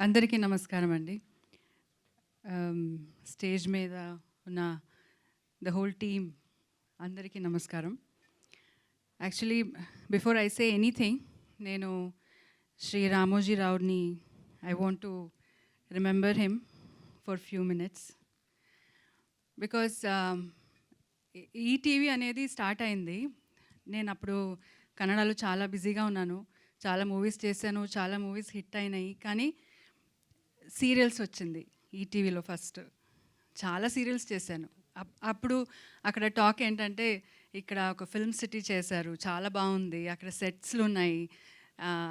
అందరికీ నమస్కారం అండి. స్టేజ్ మీద ఉన్న ద హోల్ టీమ్ అందరికీ నమస్కారం. Actually before I say anything, నేను శ్రీ రామోజీ రావుని I want to remember him for few minutes. Because ETV అనేది స్టార్ట్ అయింది. నేను అప్పుడు కన్నడలో చాలా బిజీగా ఉన్నాను, చాలా మూవీస్ చేశాను, చాలా మూవీస్ హిట్ అయినాయి. కానీ సీరియల్స్ వచ్చింది ఈటీవీలో ఫస్ట్. చాలా సీరియల్స్ చేశాను. అప్పుడు అక్కడ టాక్ ఏంటంటే, ఇక్కడ ఒక ఫిల్మ్ సిటీ చేశారు, చాలా బాగుంది, అక్కడ సెట్స్లు ఉన్నాయి,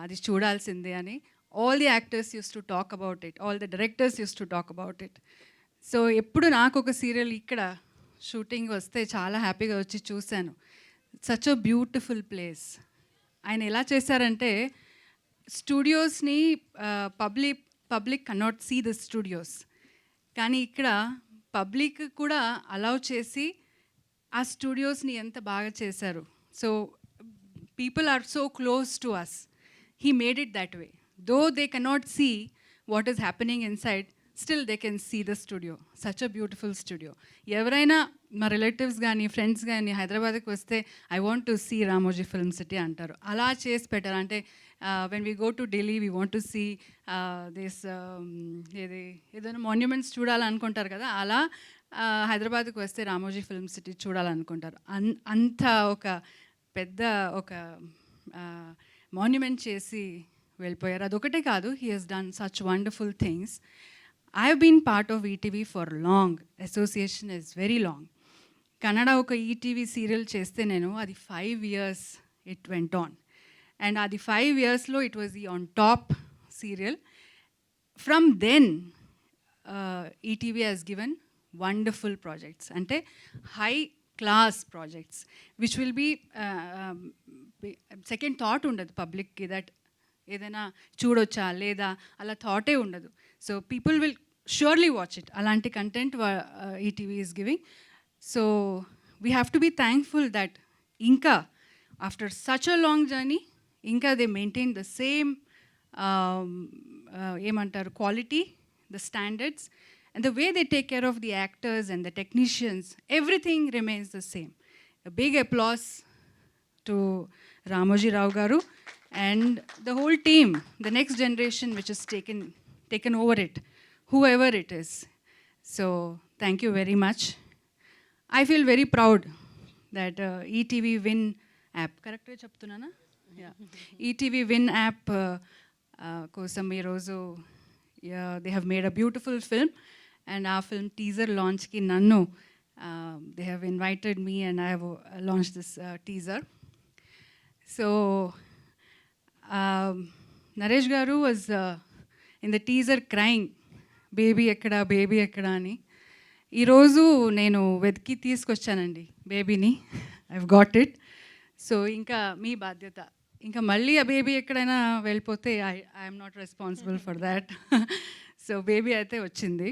అది చూడాల్సిందే అని all the actors use to talk about it, all the directors use to talk about it. So ఎప్పుడు నాకు ఒక సీరియల్ ఇక్కడ షూటింగ్ వస్తే చాలా హ్యాపీగా వచ్చి చూశాను. Such a beautiful place. ఆయన ఎలా చేశారంటే, స్టూడియోస్ని public cannot see the studios, కానీ ఇక్కడ పబ్లిక్ కూడా అలౌ చేసి ఆ స్టూడియోస్ని ఎంత బాగా చేశారు. So people are so close to us. He made it that way. Though they cannot see what is happening inside, still they can see the studio. Such a beautiful studio. ఎవరైనా మా relatives కానీ friends కానీ హైదరాబాద్కి వస్తే I want to see Ramoji Film City అంటారు. అలా చేసి పెట్టారు. అంటే when we go to Delhi we want to see this ఏదైనా మాన్యుమెంట్స్ చూడాలనుకుంటారు కదా, అలా హైదరాబాద్కి వస్తే రామోజీ ఫిల్మ్ సిటీ చూడాలనుకుంటారు. అంత ఒక పెద్ద ఒక మాన్యుమెంట్ చేసి వెళ్ళిపోయారు. అదొకటే కాదు, he has done such wonderful things. I have been part of ETV for long. Association is very long. Kannada ఒక ఈటీవీ సీరియల్ చేస్తే నేను అది 5 years it went on. And అది 5 yearsలో it was the on top serial. From then ETV has given wonderful projects, అంటే high class projects which will be second thought ఉండదు పబ్లిక్కి, that ఏదైనా చూడొచ్చా లేదా అలా థాటే ఉండదు. So people will surely watch it. Alanti content ETV is giving. So we have to be thankful that Inka, after such a long journey, Inka they maintain the same quality, the standards, and the way they take care of the actors and the technicians, everything remains the same. A big applause to Ramoji Rao garu and the whole team, the next generation which has taken over it, whoever it is. So thank you very much. I feel very proud that ETV Win app, correct ga cheptunana? Yeah. ETV Win app kosam ee roju they have made a beautiful film, and our film teaser launch ki nannu they have invited me and I have launched this teaser. So Naresh garu was in the teaser crying, baby ఎక్కడా అని. ఈరోజు నేను వెతికి తీసుకొచ్చానండి బేబీని. I've got it. So ఇంకా మీ బాధ్యత, ఇంకా మళ్ళీ ఆ బేబీ ఎక్కడైనా వెళ్ళిపోతే I'm not responsible for that. So baby అయితే వచ్చింది.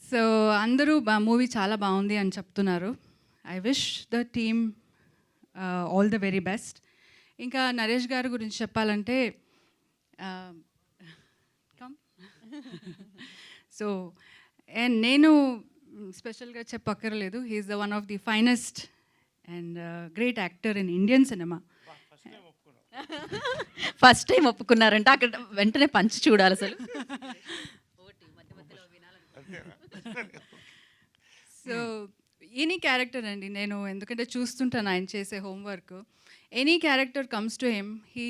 సో అందరూ మూవీ చాలా బాగుంది అని చెప్తున్నారు. I wish the team all the very best. ఇంకా నరేష్ గారి గురించి చెప్పాలంటే, సో అండ్ నేను స్పెషల్గా చెప్పక్కర్లేదు, he's the one of the finest and great actor in Indian cinema. First time ఒప్పుకున్నారంటే అక్కడ వెంటనే పంచి చూడాలి అసలు. సో ఎనీ క్యారెక్టర్ అండి, నేను ఎందుకంటే చూస్తుంటాను ఆయన చేసే homework. Any character comes to him, he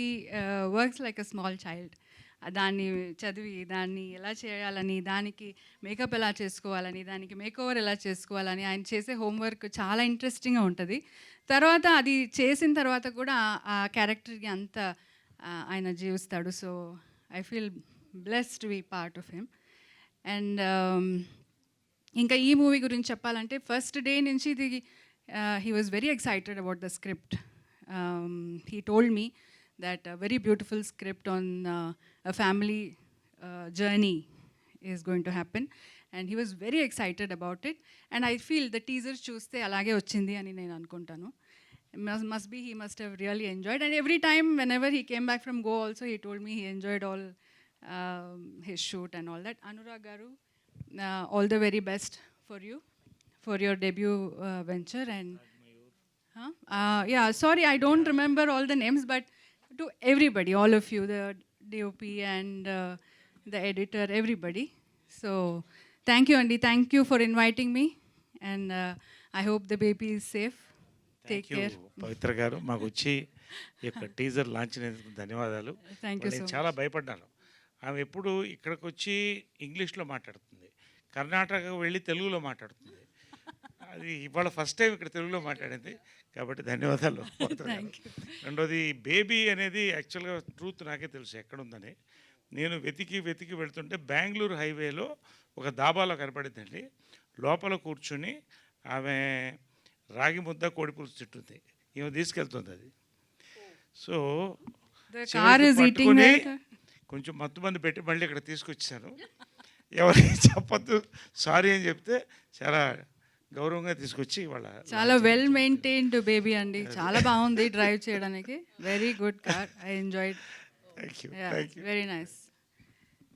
works like a small child. దాన్ని చదివి దాన్ని ఎలా చేయాలని, దానికి మేకప్ ఎలా చేసుకోవాలని, దానికి మేకోవర్ ఎలా చేసుకోవాలని ఆయన చేసే హోంవర్క్ చాలా ఇంట్రెస్టింగ్గా ఉంటుంది. తర్వాత అది చేసిన తర్వాత కూడా ఆ క్యారెక్టర్కి అంత ఆయన జీవిస్తాడు. So I feel blessed to be part of him. And ఇంకా ఈ మూవీ గురించి చెప్పాలంటే, ఫస్ట్ డే నుంచి ఇది he was very excited about the script. He told me that a very beautiful script on a family journey is going to happen, and he was very excited about it. And I feel the teaser chuste alage ochindi ani nenu anukuntanu. He must have really enjoyed, and every time whenever he came back from Goa also he told me he enjoyed all his shoot and all that. Anurag Garu, all the very best for you for your debut venture. And yeah, sorry, I don't remember all the names, but to everybody, all of you, the DOP and the editor, everybody. So thank you, Andy. Thank you for inviting me, and I hope the baby is safe. Take thank you care. పవిత్ర గారు, మాకు వచ్చి ఈ యొక్క teaser launch అయినందుకు ధన్యవాదాలు. Thank you నేను so చాలా భయపడ్డాను. ఆమె ఎప్పుడు ఇక్కడికి వచ్చి ఇంగ్లీష్లో మాట్లాడుతుంది, కర్ణాటక వెళ్ళి తెలుగులో మాట్లాడుతుంది. అది ఇవాళ ఫస్ట్ టైం ఇక్కడ తెలుగులో మాట్లాడింది, కాబట్టి ధన్యవాదాలు పవిత్ర గారు. రెండోది బేబీ అనేది యాక్చువల్గా ట్రూత్ నాకే తెలుసు ఎక్కడుందని. నేను వెతికి వెతికి వెళ్తుంటే బెంగళూరు హైవేలో ఒక దాబాలో కనపడిందండి. లోపల కూర్చుని ఆమె రాగి ముద్ద కోడిపులుసు తింటుంది, ఈమె తీసుకెళ్తుంది అది. సో The car చివరికి is eating పట్టుకొని that. కొంచెం మత్తుమంది పెట్టి మళ్ళీ ఇక్కడ తీసుకొచ్చాను. ఎవరికి చెప్పొద్దు, సారీ అని చెప్తే చాలా గౌరవంగా తీసుకొచ్చి వాళ్ళ చాలా వెల్ మెయింటైన్డ్ బేబీ అండి, చాలా బాగుంది డ్రైవ్ చేయడానికి. Very good car, I enjoyed. Thank you very nice.